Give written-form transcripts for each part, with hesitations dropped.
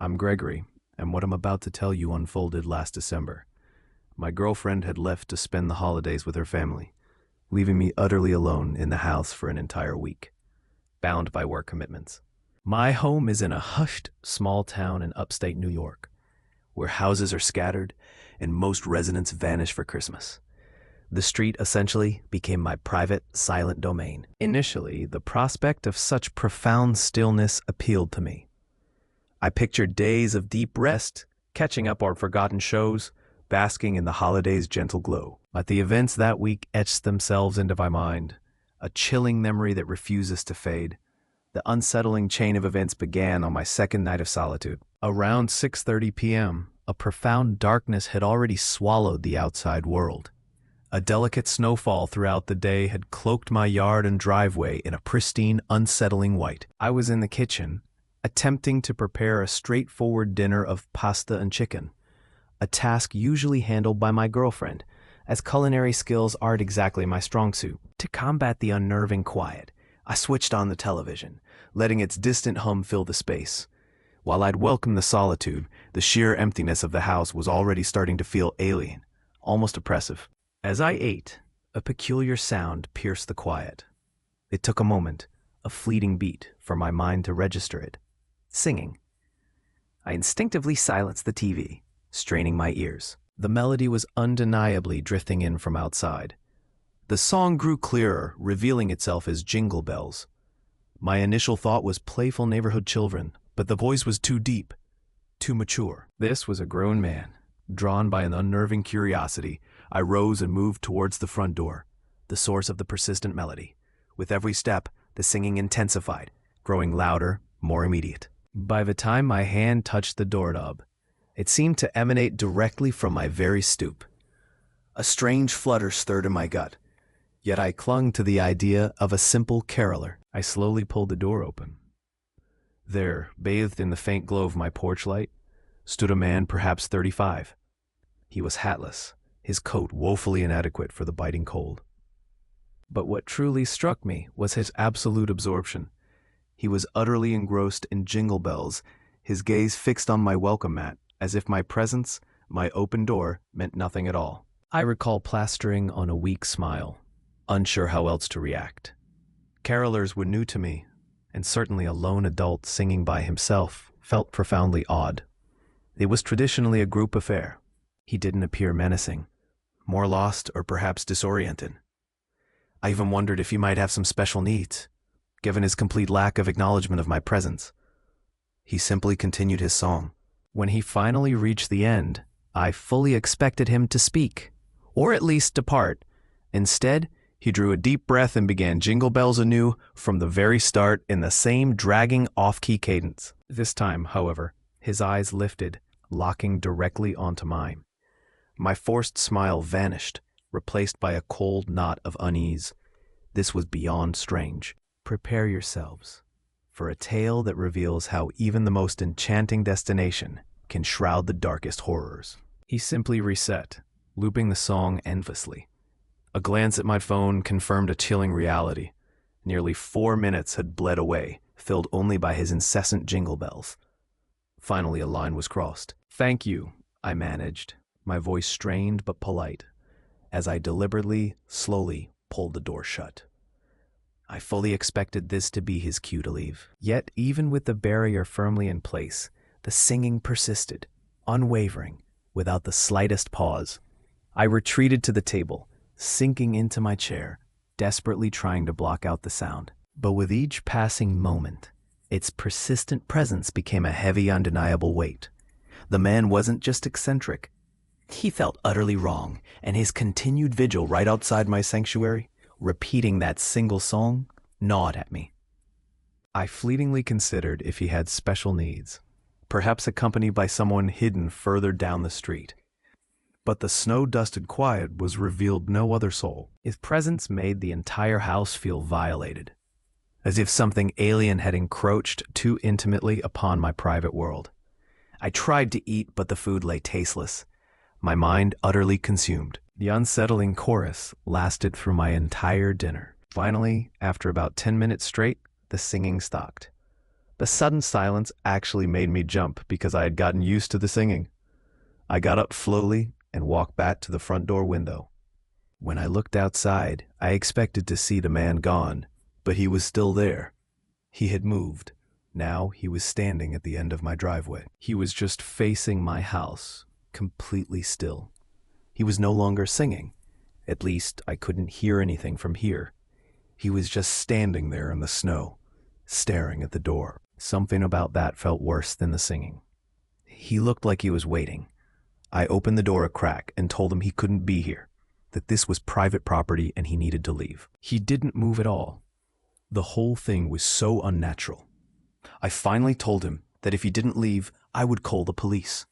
I'm Gregory, and what I'm about to tell you unfolded last December. My girlfriend had left to spend the holidays with her family, leaving me utterly alone in the house for an entire week, bound by work commitments. My home is in a hushed, small town in upstate New York, where houses are scattered and most residents vanish for Christmas. The street essentially became my private, silent domain. Initially, the prospect of such profound stillness appealed to me. I pictured days of deep rest, catching up on forgotten shows, basking in the holidays' gentle glow. But the events that week etched themselves into my mind, a chilling memory that refuses to fade. The unsettling chain of events began on my second night of solitude. Around 6:30 p.m., a profound darkness had already swallowed the outside world. A delicate snowfall throughout the day had cloaked my yard and driveway in a pristine, unsettling white. I was in the kitchen, attempting to prepare a straightforward dinner of pasta and chicken, a task usually handled by my girlfriend, as culinary skills aren't exactly my strong suit. To combat the unnerving quiet, I switched on the television, letting its distant hum fill the space. While I'd welcomed the solitude, the sheer emptiness of the house was already starting to feel alien, almost oppressive. As I ate, a peculiar sound pierced the quiet. It took a moment, a fleeting beat, for my mind to register it. Singing. I instinctively silenced the TV, straining my ears. The melody was undeniably drifting in from outside. The song grew clearer, revealing itself as Jingle Bells. My initial thought was playful neighborhood children, but the voice was too deep, too mature. This was a grown man. Drawn by an unnerving curiosity, I rose and moved towards the front door, the source of the persistent melody. With every step, the singing intensified, growing louder, more immediate. By the time my hand touched the doorknob, it seemed to emanate directly from my very stoop. A strange flutter stirred in my gut, yet I clung to the idea of a simple caroler. I slowly pulled the door open. There, bathed in the faint glow of my porch light, stood a man perhaps 35. He was hatless, his coat woefully inadequate for the biting cold. But what truly struck me was his absolute absorption. He was utterly engrossed in Jingle Bells, his gaze fixed on my welcome mat, as if my presence, my open door, meant nothing at all. I recall plastering on a weak smile, unsure how else to react. Carolers were new to me, and certainly a lone adult singing by himself felt profoundly odd. It was traditionally a group affair. He didn't appear menacing, more lost or perhaps disoriented. I even wondered if he might have some special needs, given his complete lack of acknowledgement of my presence. He simply continued his song. When he finally reached the end, I fully expected him to speak, or at least depart. Instead, he drew a deep breath and began Jingle Bells anew from the very start in the same dragging off-key cadence. This time, however, his eyes lifted, locking directly onto mine. My forced smile vanished, replaced by a cold knot of unease. This was beyond strange. Prepare yourselves for a tale that reveals how even the most enchanting destination can shroud the darkest horrors. He simply reset, looping the song endlessly. A glance at my phone confirmed a chilling reality. Nearly 4 minutes had bled away, filled only by his incessant jingle bells. Finally, a line was crossed. "Thank you," I managed, my voice strained but polite, as I deliberately, slowly pulled the door shut. I fully expected this to be his cue to leave. Yet, even with the barrier firmly in place, the singing persisted, unwavering, without the slightest pause. I retreated to the table, sinking into my chair, desperately trying to block out the sound. But with each passing moment, its persistent presence became a heavy, undeniable weight. The man wasn't just eccentric. He felt utterly wrong, and his continued vigil right outside my sanctuary, repeating that single song, gnawed at me. I fleetingly considered if he had special needs, perhaps accompanied by someone hidden further down the street. But the snow-dusted quiet was revealed no other soul. His presence made the entire house feel violated, as if something alien had encroached too intimately upon my private world. I tried to eat, but the food lay tasteless, my mind utterly consumed. The unsettling chorus lasted through my entire dinner. Finally, after about 10 minutes straight, the singing stopped. The sudden silence actually made me jump because I had gotten used to the singing. I got up slowly and walked back to the front door window. When I looked outside, I expected to see the man gone, but he was still there. He had moved. Now he was standing at the end of my driveway. He was just facing my house, completely still. He was no longer singing. At least I couldn't hear anything from here. He was just standing there in the snow, staring at the door. Something about that felt worse than the singing. He looked like he was waiting. I opened the door a crack and told him he couldn't be here, that this was private property and he needed to leave. He didn't move at all. The whole thing was so unnatural. I finally told him that if he didn't leave, I would call the police.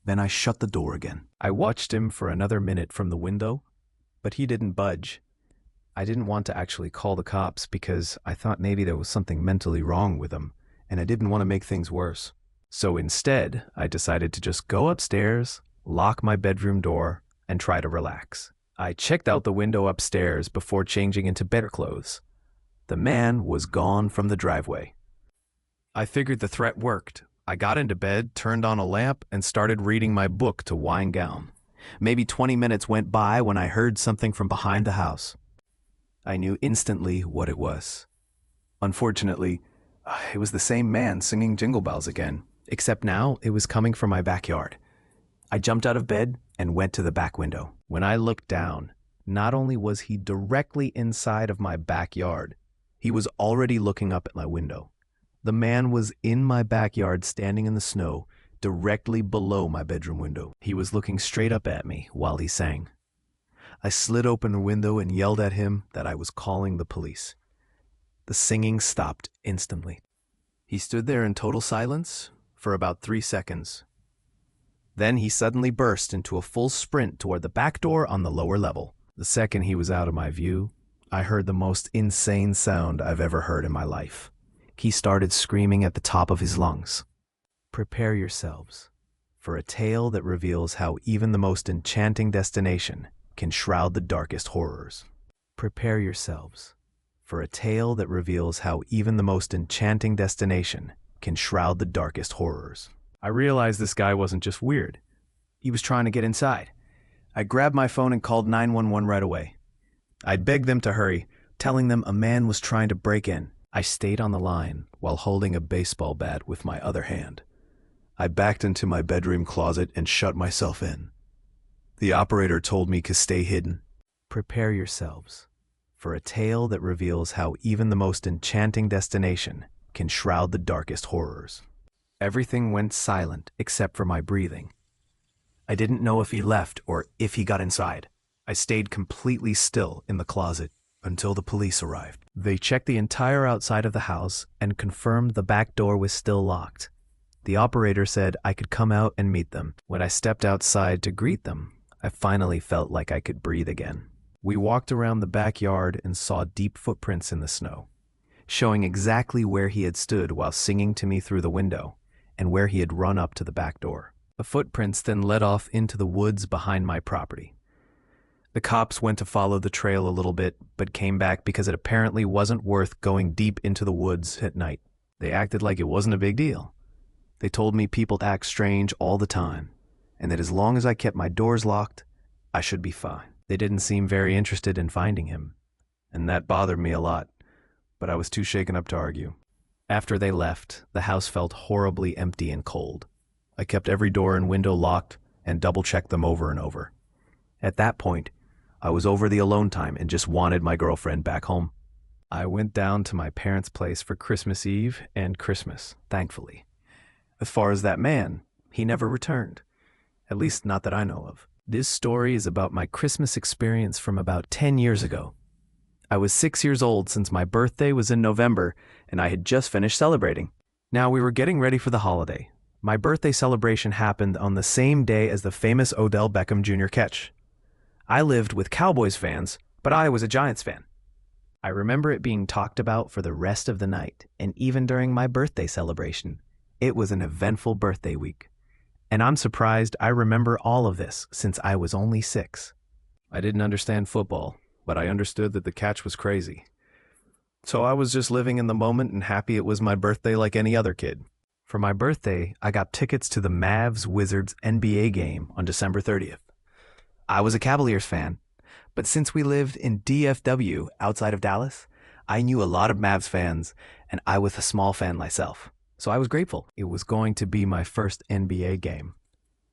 Then I shut the door again. I watched him for another minute from the window, but he didn't budge. I didn't want to actually call the cops because I thought maybe there was something mentally wrong with him, and I didn't want to make things worse. So instead, I decided to just go upstairs, lock my bedroom door, and try to relax. I checked out the window upstairs before changing into better clothes. The man was gone from the driveway. I figured the threat worked. I got into bed, turned on a lamp, and started reading my book to wind down. Maybe 20 minutes went by when I heard something from behind the house. I knew instantly what it was. Unfortunately, it was the same man singing Jingle Bells again, except now it was coming from my backyard. I jumped out of bed and went to the back window. When I looked down, not only was he directly inside of my backyard, he was already looking up at my window. The man was in my backyard standing in the snow, directly below my bedroom window. He was looking straight up at me while he sang. I slid open the window and yelled at him that I was calling the police. The singing stopped instantly. He stood there in total silence for about 3 seconds. Then he suddenly burst into a full sprint toward the back door on the lower level. The second he was out of my view, I heard the most insane sound I've ever heard in my life. He started screaming at the top of his lungs. Prepare yourselves for a tale that reveals how even the most enchanting destination can shroud the darkest horrors. Prepare yourselves for a tale that reveals how even the most enchanting destination can shroud the darkest horrors. I realized this guy wasn't just weird. He was trying to get inside. I grabbed my phone and called 911 right away. I begged them to hurry, telling them a man was trying to break in. I stayed on the line while holding a baseball bat with my other hand. I backed into my bedroom closet and shut myself in. The operator told me to stay hidden. Prepare yourselves for a tale that reveals how even the most enchanting destination can shroud the darkest horrors. Everything went silent except for my breathing. I didn't know if he left or if he got inside. I stayed completely still in the closet until the police arrived. They checked the entire outside of the house and confirmed the back door was still locked. The operator said I could come out and meet them. When I stepped outside to greet them, I finally felt like I could breathe again. We walked around the backyard and saw deep footprints in the snow, showing exactly where he had stood while singing to me through the window and where he had run up to the back door. The footprints then led off into the woods behind my property. The cops went to follow the trail a little bit, but came back because it apparently wasn't worth going deep into the woods at night. They acted like it wasn't a big deal. They told me people act strange all the time, and that as long as I kept my doors locked, I should be fine. They didn't seem very interested in finding him, and that bothered me a lot, but I was too shaken up to argue. After they left, the house felt horribly empty and cold. I kept every door and window locked and double-checked them over and over. At that point, I was over the alone time and just wanted my girlfriend back home. I went down to my parents' place for Christmas Eve and Christmas, thankfully. As far as that man, he never returned. At least not that I know of. This story is about my Christmas experience from about 10 years ago. I was 6 years old since my birthday was in November, and I had just finished celebrating. Now we were getting ready for the holiday. My birthday celebration happened on the same day as the famous Odell Beckham Jr. catch. I lived with Cowboys fans, but I was a Giants fan. I remember it being talked about for the rest of the night, and even during my birthday celebration. It was an eventful birthday week. And I'm surprised I remember all of this since I was only 6. I didn't understand football, but I understood that the catch was crazy. So I was just living in the moment and happy it was my birthday like any other kid. For my birthday, I got tickets to the Mavs-Wizards NBA game on December 30th. I was a Cavaliers fan, but since we lived in DFW outside of Dallas, I knew a lot of Mavs fans, and I was a small fan myself. So I was grateful. It was going to be my first NBA game.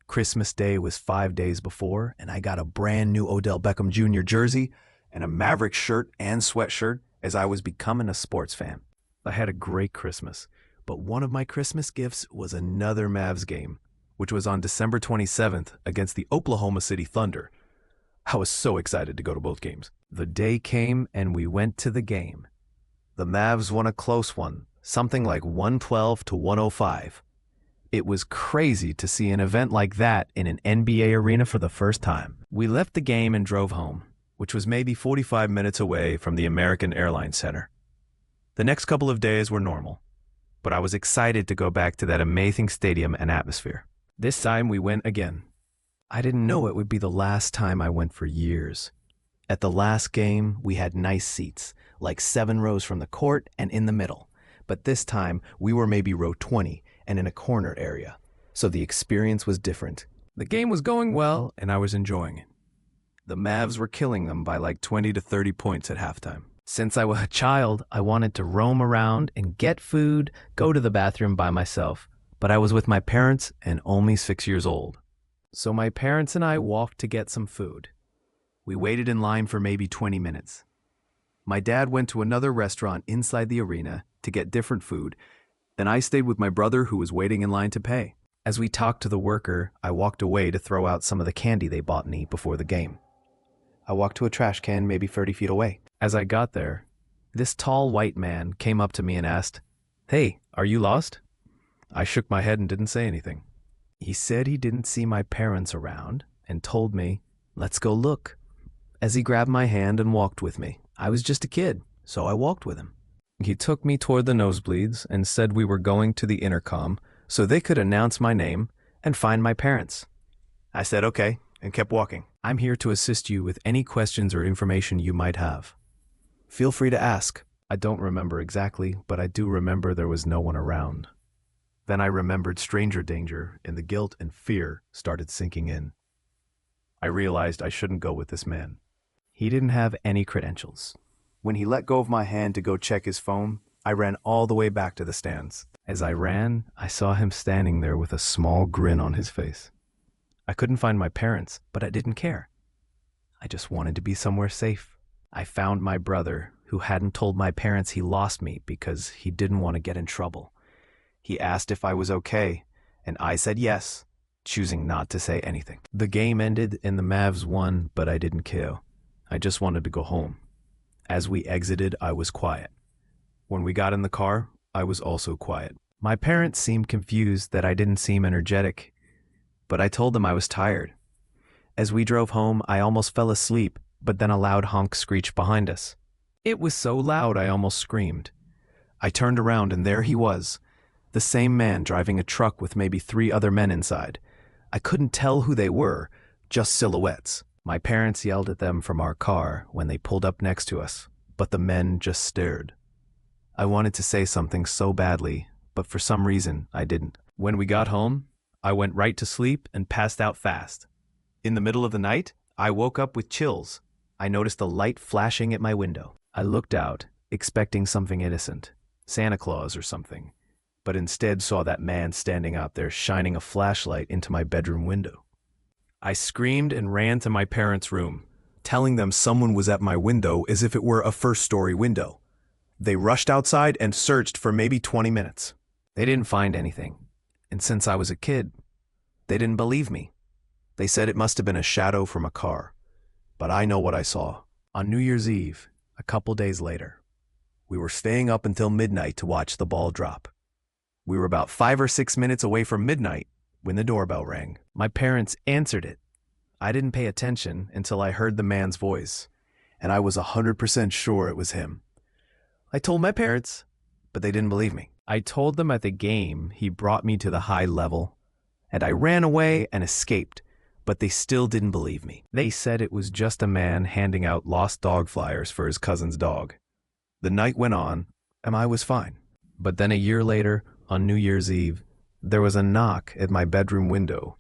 Christmas Day was 5 days before, and I got a brand new Odell Beckham Jr. jersey and a Maverick shirt and sweatshirt as I was becoming a sports fan. I had a great Christmas, but one of my Christmas gifts was another Mavs game, which was on December 27th against the Oklahoma City Thunder. I was so excited to go to both games. The day came and we went to the game. The Mavs won a close one, something like 112 to 105. It was crazy to see an event like that in an NBA arena for the first time. We left the game and drove home, which was maybe 45 minutes away from the American Airlines Center. The next couple of days were normal, but I was excited to go back to that amazing stadium and atmosphere. This time we went again. I didn't know it would be the last time I went for years. At the last game, we had nice seats, like 7 rows from the court and in the middle. But this time, we were maybe row 20 and in a corner area. So the experience was different. The game was going well, and I was enjoying it. The Mavs were killing them by like 20 to 30 points at halftime. Since I was a child, I wanted to roam around and get food, go to the bathroom by myself. But I was with my parents and only 6 years old. So my parents and I walked to get some food. We waited in line for maybe 20 minutes. My dad went to another restaurant inside the arena to get different food, then I stayed with my brother who was waiting in line to pay. As we talked to the worker, I walked away to throw out some of the candy they bought me before the game. I walked to a trash can maybe 30 feet away. As I got there, this tall white man came up to me and asked, "Hey, are you lost?" I shook my head and didn't say anything. He said he didn't see my parents around and told me, "Let's go look." As he grabbed my hand and walked with me. I was just a kid, so I walked with him. He took me toward the nosebleeds and said we were going to the intercom so they could announce my name and find my parents. I said okay and kept walking. I'm here to assist you with any questions or information you might have. Feel free to ask. I don't remember exactly, but I do remember there was no one around. Then I remembered stranger danger and the guilt and fear started sinking in. I realized I shouldn't go with this man. He didn't have any credentials. When he let go of my hand to go check his phone, I ran all the way back to the stands. As I ran, I saw him standing there with a small grin on his face. I couldn't find my parents, but I didn't care. I just wanted to be somewhere safe. I found my brother, who hadn't told my parents he lost me because he didn't want to get in trouble. He asked if I was okay, and I said yes, choosing not to say anything. The game ended and the Mavs won, but I didn't care. I just wanted to go home. As we exited, I was quiet. When we got in the car, I was also quiet. My parents seemed confused that I didn't seem energetic, but I told them I was tired. As we drove home, I almost fell asleep, but then a loud honk screeched behind us. It was so loud I almost screamed. I turned around and there he was, the same man driving a truck with maybe 3 other men inside. I couldn't tell who they were, just silhouettes. My parents yelled at them from our car when they pulled up next to us, but the men just stared. I wanted to say something so badly, but for some reason I didn't. When we got home, I went right to sleep and passed out fast. In the middle of the night, I woke up with chills. I noticed a light flashing at my window. I looked out, expecting something innocent, Santa Claus or something, but instead saw that man standing out there shining a flashlight into my bedroom window. I screamed and ran to my parents' room, telling them someone was at my window as if it were a first-story window. They rushed outside and searched for maybe 20 minutes. They didn't find anything, and since I was a kid, they didn't believe me. They said it must have been a shadow from a car, but I know what I saw. On New Year's Eve, a couple days later, we were staying up until midnight to watch the ball drop. We were about 5 or 6 minutes away from midnight when the doorbell rang. My parents answered it. I didn't pay attention until I heard the man's voice, and I was 100% sure it was him. I told my parents, but they didn't believe me. I told them at the game he brought me to the high level, and I ran away and escaped, but they still didn't believe me. They said it was just a man handing out lost dog flyers for his cousin's dog. The night went on, and I was fine. But then a year later, on New Year's Eve, there was a knock at my bedroom window.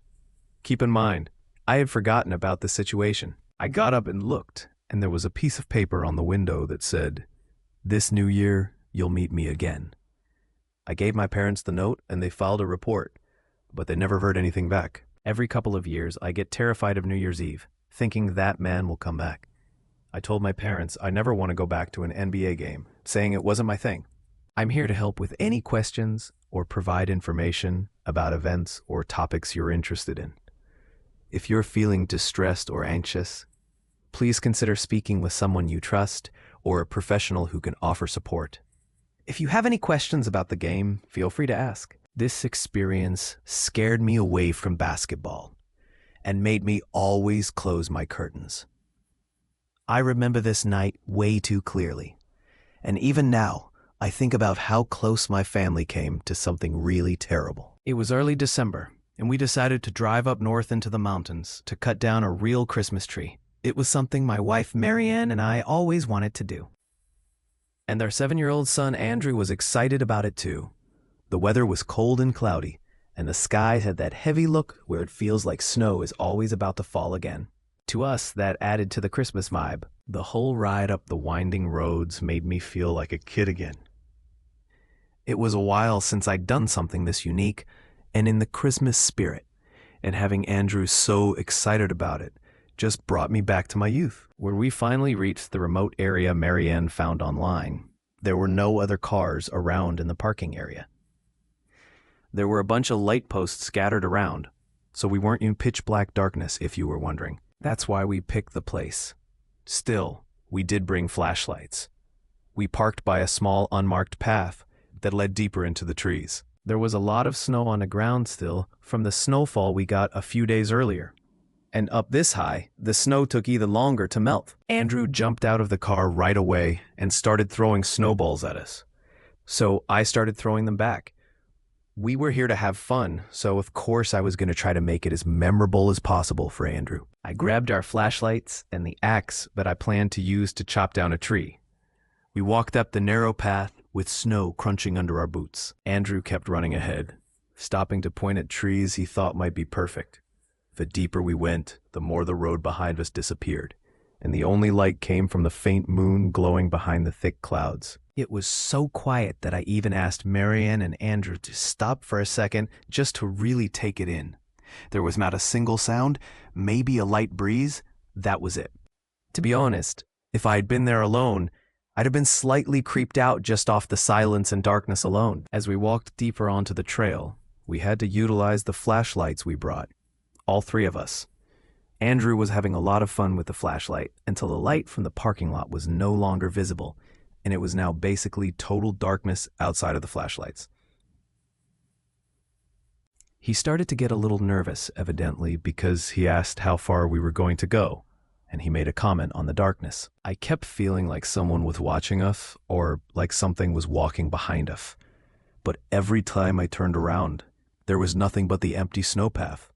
Keep in mind, I had forgotten about the situation. I got up and looked, and there was a piece of paper on the window that said, "This new year, you'll meet me again." I gave my parents the note, and they filed a report, but they never heard anything back. Every couple of years, I get terrified of New Year's Eve, thinking that man will come back. I told my parents I never want to go back to an NBA game, saying it wasn't my thing. I'm here to help with any questions or provide information about events or topics you're interested in. If you're feeling distressed or anxious, please consider speaking with someone you trust or a professional who can offer support. If you have any questions about the game, feel free to ask. This experience scared me away from basketball and made me always close my curtains. I remember this night way too clearly, and even now, I think about how close my family came to something really terrible. It was early December, and we decided to drive up north into the mountains to cut down a real Christmas tree. It was something my wife Marianne and I always wanted to do. And our 7-year-old son Andrew was excited about it too. The weather was cold and cloudy, and the sky had that heavy look where it feels like snow is always about to fall again. To us, that added to the Christmas vibe. The whole ride up the winding roads made me feel like a kid again. It was a while since I'd done something this unique and in the Christmas spirit, and having Andrew so excited about it just brought me back to my youth. When we finally reached the remote area Marianne found online, there were no other cars around in the parking area. There were a bunch of light posts scattered around, so we weren't in pitch black darkness, if you were wondering. That's why we picked the place. Still, we did bring flashlights. We parked by a small unmarked path that led deeper into the trees. There was a lot of snow on the ground still from the snowfall we got a few days earlier. And up this high, the snow took even longer to melt. Andrew jumped out of the car right away and started throwing snowballs at us. So I started throwing them back. We were here to have fun, so of course I was going to try to make it as memorable as possible for Andrew. I grabbed our flashlights and the axe that I planned to use to chop down a tree. We walked up the narrow path with snow crunching under our boots. Andrew kept running ahead, stopping to point at trees he thought might be perfect. The deeper we went, the more the road behind us disappeared, and the only light came from the faint moon glowing behind the thick clouds. It was so quiet that I even asked Marianne and Andrew to stop for a second just to really take it in. There was not a single sound, maybe a light breeze. That was it. To be honest, if I had been there alone, I'd have been slightly creeped out just off the silence and darkness alone. As we walked deeper onto the trail, we had to utilize the flashlights we brought. All three of us. Andrew was having a lot of fun with the flashlight until the light from the parking lot was no longer visible, and it was now basically total darkness outside of the flashlights. He started to get a little nervous, evidently, because he asked how far we were going to go, and he made a comment on the darkness. I kept feeling like someone was watching us, or like something was walking behind us. But every time I turned around, there was nothing but the empty snowpath.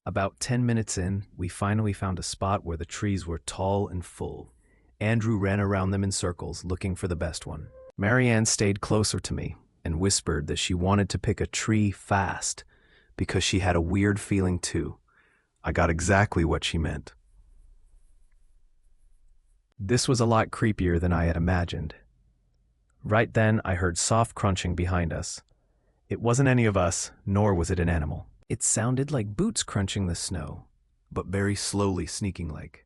About 10 minutes in, we finally found a spot where the trees were tall and full. Andrew ran around them in circles, looking for the best one. Marianne stayed closer to me and whispered that she wanted to pick a tree fast because she had a weird feeling too. I got exactly what she meant. This was a lot creepier than I had imagined. Right then, I heard soft crunching behind us. It wasn't any of us, nor was it an animal. It sounded like boots crunching the snow, but very slowly sneaking like.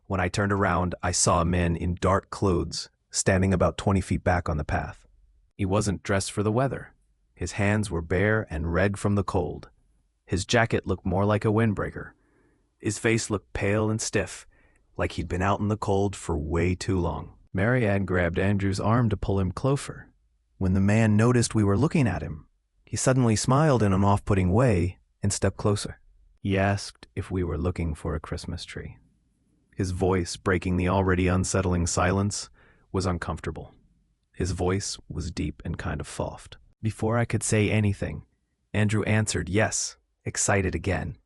When I turned around, I saw a man in dark clothes standing about 20 feet back on the path. He wasn't dressed for the weather. His hands were bare and red from the cold. His jacket looked more like a windbreaker. His face looked pale and stiff, like he'd been out in the cold for way too long. Marianne grabbed Andrew's arm to pull him closer. When the man noticed we were looking at him, he suddenly smiled in an off-putting way and stepped closer. He asked if we were looking for a Christmas tree. His voice, breaking the already unsettling silence, was uncomfortable. His voice was deep and kind of soft. Before I could say anything, Andrew answered yes, excited again,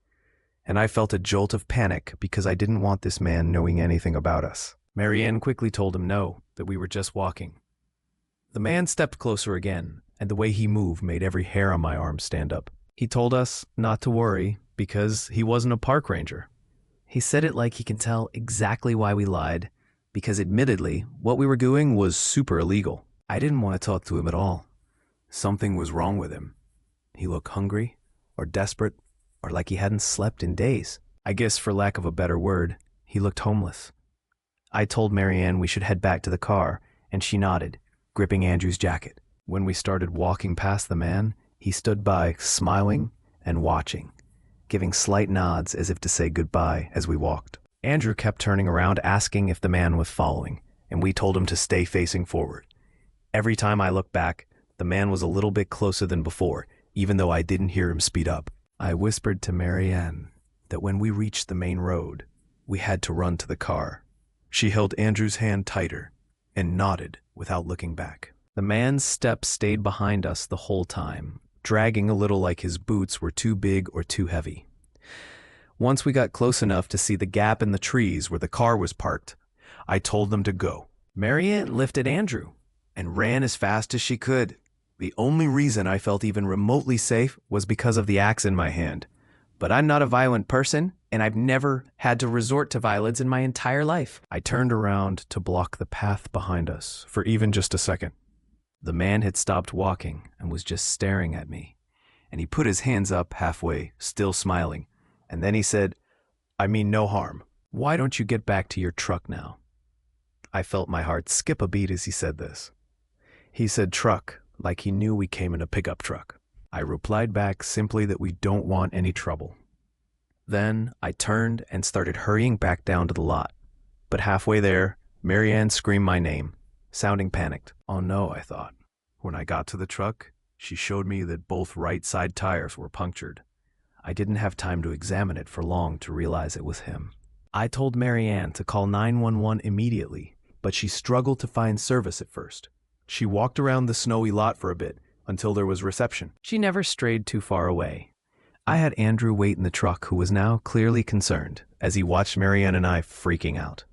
and I felt a jolt of panic because I didn't want this man knowing anything about us. Marianne quickly told him no, that we were just walking. The man stepped closer again, and the way he moved made every hair on my arm stand up. He told us not to worry because he wasn't a park ranger. He said it like he can tell exactly why we lied, because admittedly, what we were doing was super illegal. I didn't want to talk to him at all. Something was wrong with him. He looked hungry, or desperate, or like he hadn't slept in days. I guess, for lack of a better word, he looked homeless. I told Marianne we should head back to the car, and she nodded, gripping Andrew's jacket. When we started walking past the man, he stood by, smiling and watching, giving slight nods as if to say goodbye as we walked. Andrew kept turning around, asking if the man was following, and we told him to stay facing forward. Every time I looked back, the man was a little bit closer than before, even though I didn't hear him speed up. I whispered to Marianne that when we reached the main road, we had to run to the car. She held Andrew's hand tighter and nodded without looking back. The man's steps stayed behind us the whole time, dragging a little like his boots were too big or too heavy. Once we got close enough to see the gap in the trees where the car was parked, I told them to go. Marianne lifted Andrew and ran as fast as she could. The only reason I felt even remotely safe was because of the axe in my hand. But I'm not a violent person, and I've never had to resort to violence in my entire life. I turned around to block the path behind us for even just a second. The man had stopped walking and was just staring at me, and he put his hands up halfway, still smiling, and then he said, "I mean no harm. Why don't you get back to your truck now?" I felt my heart skip a beat as he said this. He said truck, like he knew we came in a pickup truck. I replied back simply that we don't want any trouble. Then I turned and started hurrying back down to the lot. But halfway there, Marianne screamed my name, sounding panicked. Oh no, I thought. When I got to the truck, she showed me that both right side tires were punctured. I didn't have time to examine it for long to realize it was him. I told Marianne to call 911 immediately, but she struggled to find service at first. She walked around the snowy lot for a bit until there was reception. She never strayed too far away. I had Andrew wait in the truck, who was now clearly concerned as he watched Marianne and I freaking out.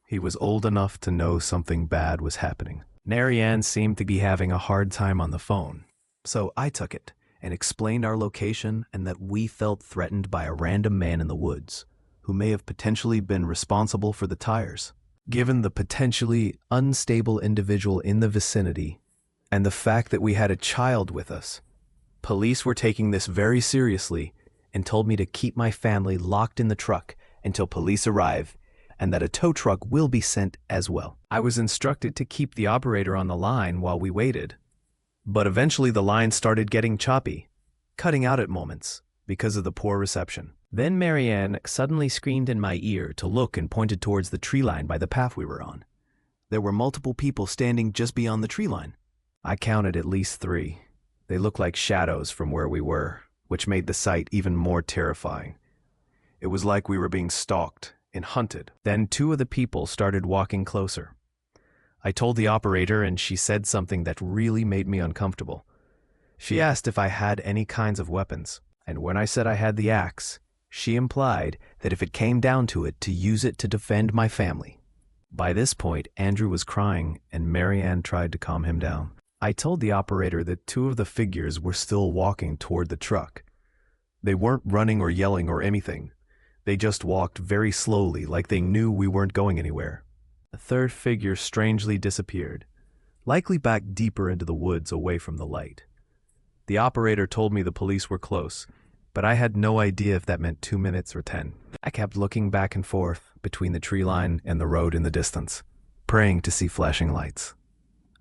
He was old enough to know something bad was happening. Marianne seemed to be having a hard time on the phone, so I took it and explained our location and that we felt threatened by a random man in the woods who may have potentially been responsible for the tires. Given the potentially unstable individual in the vicinity and the fact that we had a child with us, police were taking this very seriously and told me to keep my family locked in the truck until police arrive, and that a tow truck will be sent as well. I was instructed to keep the operator on the line while we waited, but eventually the line started getting choppy, cutting out at moments because of the poor reception. Then Marianne suddenly screamed in my ear to look and pointed towards the tree line by the path we were on. There were multiple people standing just beyond the tree line. I counted at least 3. They looked like shadows from where we were, which made the sight even more terrifying. It was like we were being stalked and hunted. Then 2 of the people started walking closer. I told the operator, and she said something that really made me uncomfortable. She asked if I had any kinds of weapons, and when I said I had the axe, she implied that if it came down to it, to use it to defend my family. By this point, Andrew was crying, and Marianne tried to calm him down. I told the operator that 2 of the figures were still walking toward the truck. They weren't running or yelling or anything. They just walked very slowly, like they knew we weren't going anywhere. The 3rd figure strangely disappeared, likely back deeper into the woods away from the light. The operator told me the police were close, but I had no idea if that meant 2 minutes or 10. I kept looking back and forth between the tree line and the road in the distance, praying to see flashing lights.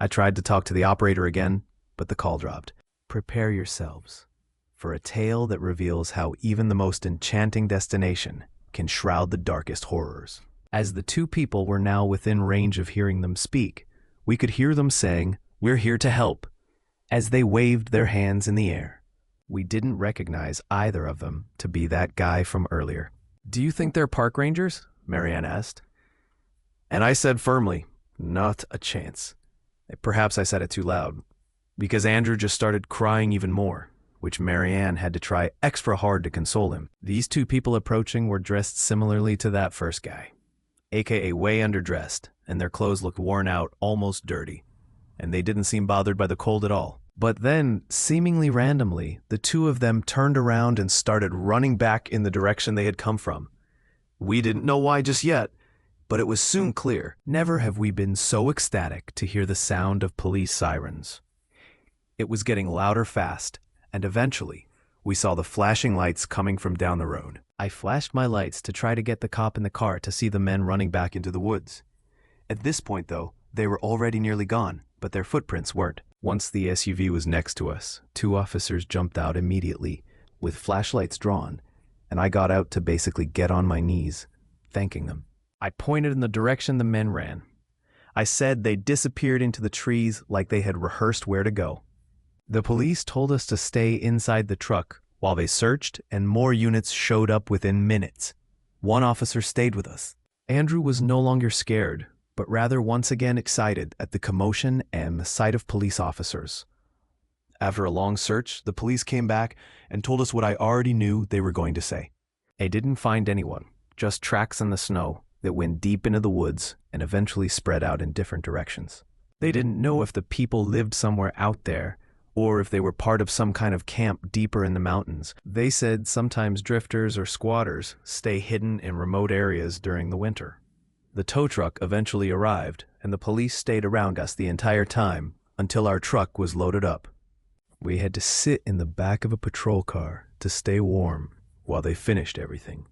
I tried to talk to the operator again, but the call dropped. Prepare yourselves for a tale that reveals how even the most enchanting destination can shroud the darkest horrors. As the 2 people were now within range of hearing them speak, we could hear them saying, "We're here to help," as they waved their hands in the air. We didn't recognize either of them to be that guy from earlier. "Do you think they're park rangers?" Marianne asked. And I said firmly, "Not a chance." Perhaps I said it too loud, because Andrew just started crying even more, which Marianne had to try extra hard to console him. These 2 people approaching were dressed similarly to that first guy. aka way underdressed, and their clothes looked worn out, almost dirty, and they didn't seem bothered by the cold at all. But then, seemingly randomly, the two of them turned around and started running back in the direction they had come from. We didn't know why just yet, but it was soon clear. Never have we been so ecstatic to hear the sound of police sirens. It was getting louder fast, and eventually, we saw the flashing lights coming from down the road. I flashed my lights to try to get the cop in the car to see the men running back into the woods. At this point, though, they were already nearly gone, but their footprints weren't. Once the SUV was next to us, two officers jumped out immediately, with flashlights drawn, and I got out to basically get on my knees, thanking them. I pointed in the direction the men ran. I said they disappeared into the trees like they had rehearsed where to go. The police told us to stay inside the truck while they searched, and more units showed up within minutes. One officer stayed with us. Andrew was no longer scared, but rather once again excited at the commotion and the sight of police officers. After a long search, the police came back and told us what I already knew they were going to say. They didn't find anyone, just tracks in the snow that went deep into the woods and eventually spread out in different directions. They didn't know if the people lived somewhere out there or if they were part of some kind of camp deeper in the mountains. They said sometimes drifters or squatters stay hidden in remote areas during the winter. The tow truck eventually arrived, and the police stayed around us the entire time until our truck was loaded up. We had to sit in the back of a patrol car to stay warm while they finished everything.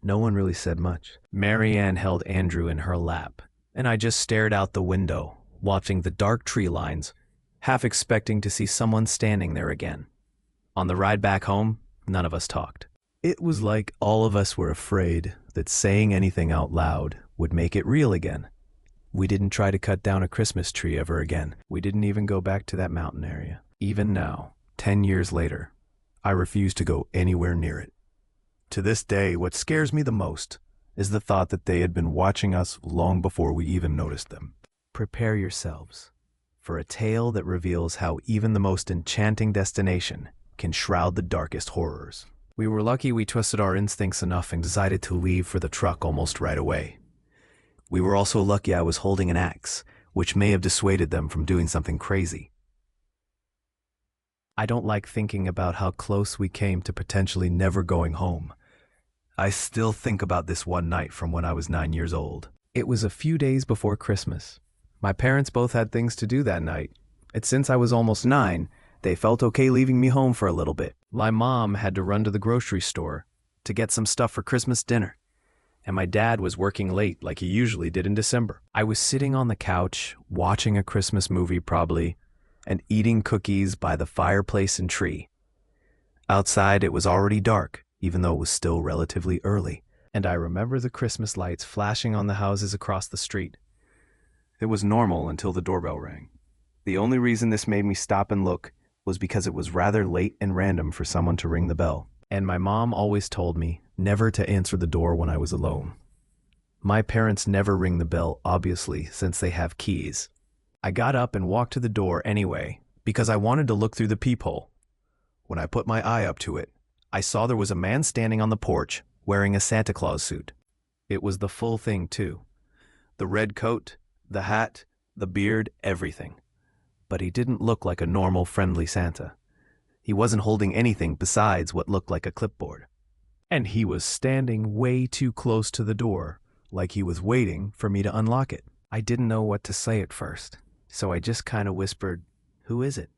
No one really said much. Mary Ann held Andrew in her lap, and I just stared out the window, watching the dark tree lines, half expecting to see someone standing there again. On the ride back home, none of us talked. It was like all of us were afraid that saying anything out loud would make it real again. We didn't try to cut down a Christmas tree ever again. We didn't even go back to that mountain area. Even now, 10 years later, I refuse to go anywhere near it. To this day, what scares me the most is the thought that they had been watching us long before we even noticed them. Prepare yourselves for a tale that reveals how even the most enchanting destination can shroud the darkest horrors. We were lucky we trusted our instincts enough and decided to leave for the truck almost right away. We were also lucky I was holding an axe, which may have dissuaded them from doing something crazy. I don't like thinking about how close we came to potentially never going home. I still think about this one night from when I was 9 years old. It was a few days before Christmas. My parents both had things to do that night, and since I was almost 9, they felt okay leaving me home for a little bit. My mom had to run to the grocery store to get some stuff for Christmas dinner, and my dad was working late like he usually did in December. I was sitting on the couch, watching a Christmas movie probably, and eating cookies by the fireplace and tree. Outside it was already dark, even though it was still relatively early, and I remember the Christmas lights flashing on the houses across the street. It was normal until the doorbell rang. The only reason this made me stop and look was because it was rather late and random for someone to ring the bell, and my mom always told me never to answer the door when I was alone. My parents never ring the bell, obviously, since they have keys. I got up and walked to the door anyway, because I wanted to look through the peephole. When I put my eye up to it, I saw there was a man standing on the porch wearing a Santa Claus suit. It was the full thing, too. The red coat, the hat, the beard, everything. But he didn't look like a normal, friendly Santa. He wasn't holding anything besides what looked like a clipboard. And he was standing way too close to the door, like he was waiting for me to unlock it. I didn't know what to say at first, so I just kind of whispered, "Who is it?"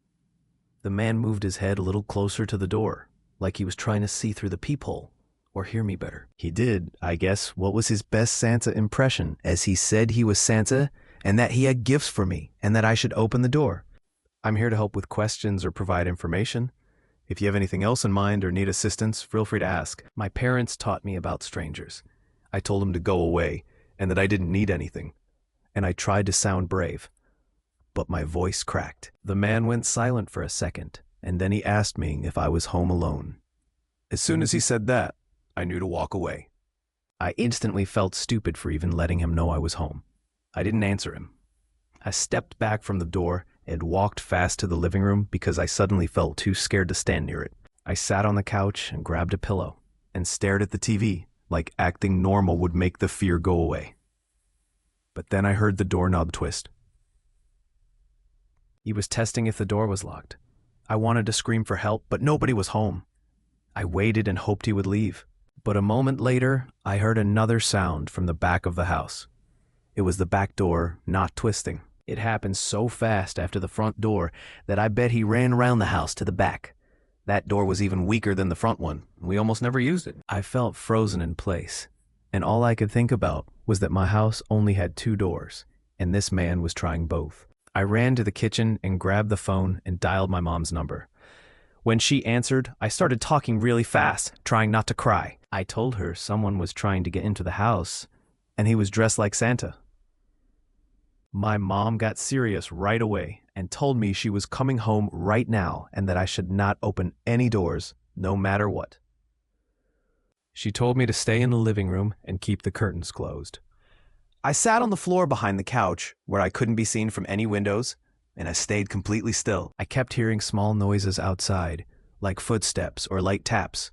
The man moved his head a little closer to the door, like he was trying to see through the peephole, or hear me better. He did, I guess, what was his best Santa impression, as he said he was Santa and that he had gifts for me and that I should open the door. I'm here to help with questions or provide information. If you have anything else in mind or need assistance, feel free to ask. My parents taught me about strangers. I told them to go away and that I didn't need anything, and I tried to sound brave, but my voice cracked. The man went silent for a second, and then he asked me if I was home alone. As soon as he said that, I knew to walk away. I instantly felt stupid for even letting him know I was home. I didn't answer him. I stepped back from the door and walked fast to the living room because I suddenly felt too scared to stand near it. I sat on the couch and grabbed a pillow and stared at the TV like acting normal would make the fear go away. But then I heard the doorknob twist. He was testing if the door was locked. I wanted to scream for help, but nobody was home. I waited and hoped he would leave. But a moment later, I heard another sound from the back of the house. It was the back door not twisting. It happened so fast after the front door that I bet he ran around the house to the back. That door was even weaker than the front one. We almost never used it. I felt frozen in place, and all I could think about was that my house only had 2 doors, and this man was trying both. I ran to the kitchen and grabbed the phone and dialed my mom's number. When she answered, I started talking really fast, trying not to cry. I told her someone was trying to get into the house, and he was dressed like Santa. My mom got serious right away and told me she was coming home right now and that I should not open any doors, no matter what. She told me to stay in the living room and keep the curtains closed. I sat on the floor behind the couch, where I couldn't be seen from any windows, and I stayed completely still. I kept hearing small noises outside, like footsteps or light taps,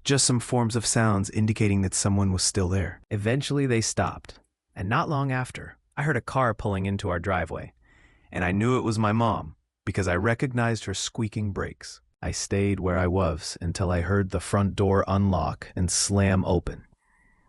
just some forms of sounds indicating that someone was still there. Eventually they stopped, and not long after, I heard a car pulling into our driveway, and I knew it was my mom because I recognized her squeaking brakes. I stayed where I was until I heard the front door unlock and slam open.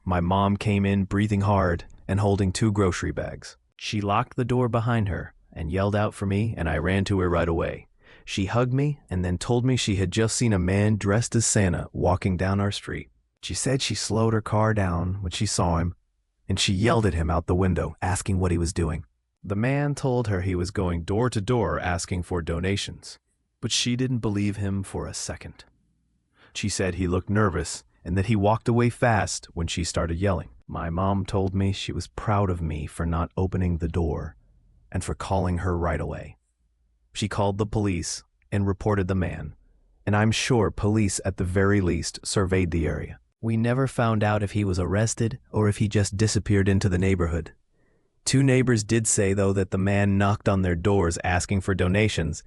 My mom came in breathing hard and holding 2 grocery bags. She locked the door behind her and yelled out for me, and I ran to her right away. She hugged me and then told me she had just seen a man dressed as Santa walking down our street. She said she slowed her car down when she saw him, and she yelled at him out the window, asking what he was doing. The man told her he was going door to door asking for donations, but she didn't believe him for a second. She said he looked nervous and that he walked away fast when she started yelling. My mom told me she was proud of me for not opening the door and for calling her right away. She called the police and reported the man, and I'm sure police at the very least surveyed the area. We never found out if he was arrested or if he just disappeared into the neighborhood. 2 neighbors did say, though, that the man knocked on their doors asking for donations,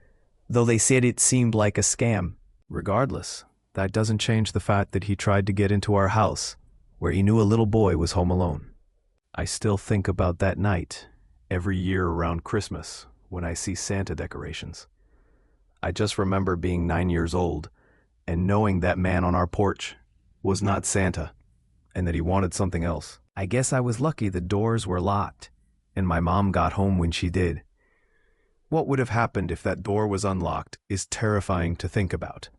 though they said it seemed like a scam. Regardless, that doesn't change the fact that he tried to get into our house, where he knew a little boy was home alone. I still think about that night every year around Christmas when I see Santa decorations. I just remember being 9 years old and knowing that man on our porch was not Santa and that he wanted something else. I guess I was lucky the doors were locked and my mom got home when she did. What would have happened if that door was unlocked is terrifying to think about.